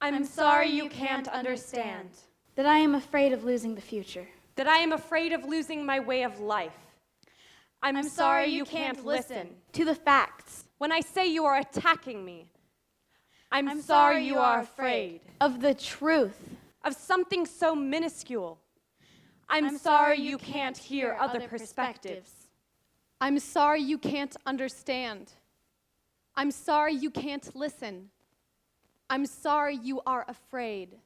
I'm sorry you can't understand. That I am afraid of losing the future. That I am afraid of losing my way of life. I'm sorry you can't listen. To the facts. When I say you are attacking me, I'm sorry you are afraid. Of the truth. Of something so minuscule. I'm sorry you can't hear other perspectives. I'm sorry you can't understand. I'm sorry you can't listen. I'm sorry you are afraid.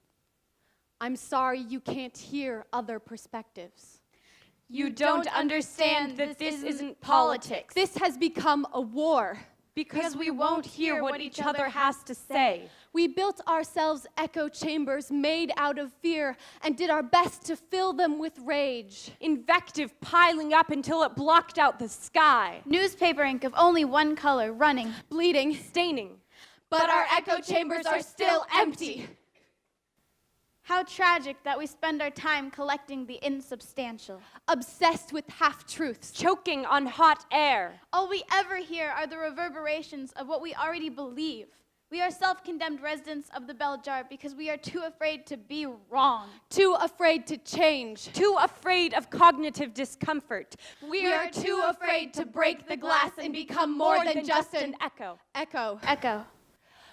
I'm sorry you can't hear other perspectives. You don't understand that this isn't politics. This has become a war. Because we won't hear what each other has to say. We built ourselves echo chambers made out of fear and did our best to fill them with rage. Invective piling up until it blocked out the sky. Newspaper ink of only one color running, bleeding, staining. But our echo chambers are still empty. How tragic that we spend our time collecting the insubstantial. Obsessed with half-truths. Choking on hot air. All we ever hear are the reverberations of what we already believe. We are self-condemned residents of the bell jar because we are too afraid to be wrong. Too afraid to change. Too afraid of cognitive discomfort. We are too afraid to break the glass and become more than just an echo. Echo.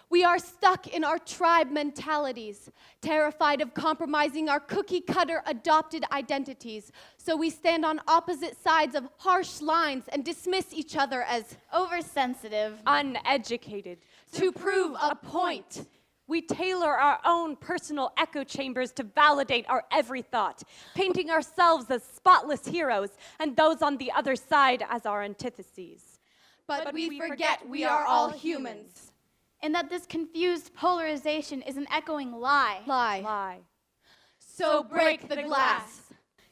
We are stuck in our tribe mentalities, terrified of compromising our cookie-cutter adopted identities, so we stand on opposite sides of harsh lines and dismiss each other as oversensitive, uneducated, to prove a point. We tailor our own personal echo chambers to validate our every thought, painting ourselves as spotless heroes and those on the other side as our antitheses. But we forget we are all humans. And that this confused polarization is an echoing lie. Lie. So break the glass.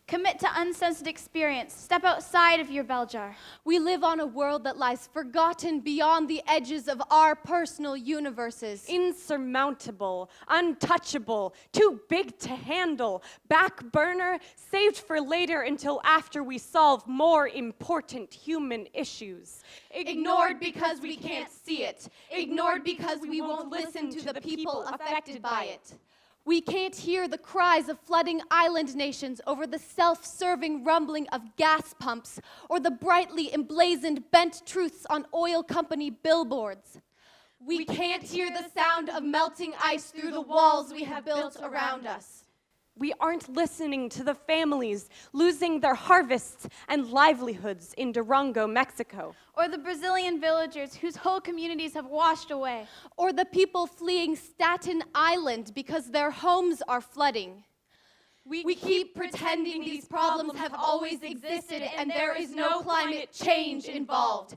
Commit to uncensored experience. Step outside of your bell jar. We live on a world that lies forgotten beyond the edges of our personal universes. Insurmountable, untouchable, too big to handle, back burner, saved for later until after we solve more important human issues. Ignored because we can't see it. Ignored because we won't listen to the people affected by it. We can't hear the cries of flooding island nations over the self-serving rumbling of gas pumps or the brightly emblazoned bent truths on oil company billboards. We can't hear the sound of melting ice through the walls we have built around us. We aren't listening to the families losing their harvests and livelihoods in Durango, Mexico. Or the Brazilian villagers whose whole communities have washed away. Or the people fleeing Staten Island because their homes are flooding. We keep pretending these problems have always existed and there is no climate change involved.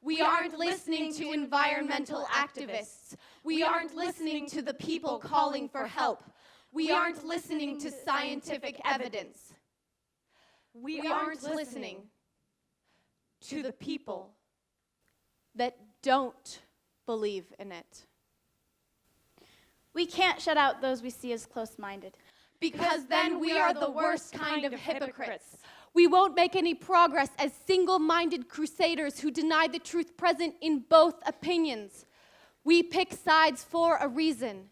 We aren't listening to environmental activists. We aren't listening to the people calling for help. We aren't listening to scientific evidence. We aren't listening to the people that don't believe in it. We can't shut out those we see as close-minded. Because then we are the worst kind of hypocrites. We won't make any progress as single-minded crusaders who deny the truth present in both opinions. We pick sides for a reason.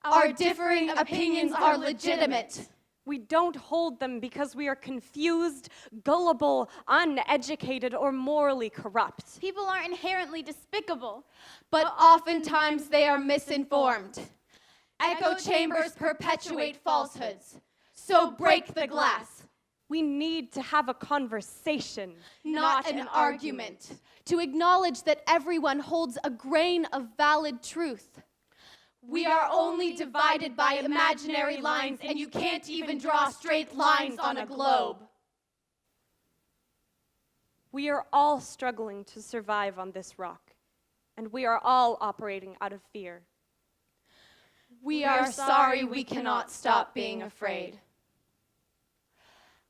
Our differing opinions are legitimate. We don't hold them because we are confused, gullible, uneducated, or morally corrupt. People are inherently despicable. But oftentimes they are misinformed. Echo chambers perpetuate falsehoods. So break the glass. We need to have a conversation, not an argument. To acknowledge that everyone holds a grain of valid truth. We are only divided by imaginary lines, and you can't even draw straight lines on a globe. We are all struggling to survive on this rock, and we are all operating out of fear. We are sorry we cannot stop being afraid.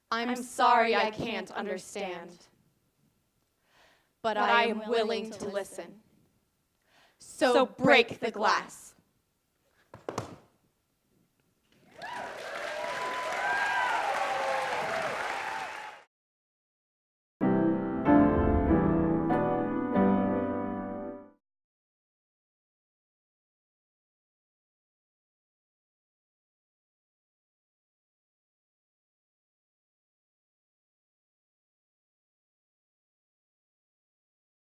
I'm sorry I can't understand, but I am willing to listen. So break the glass.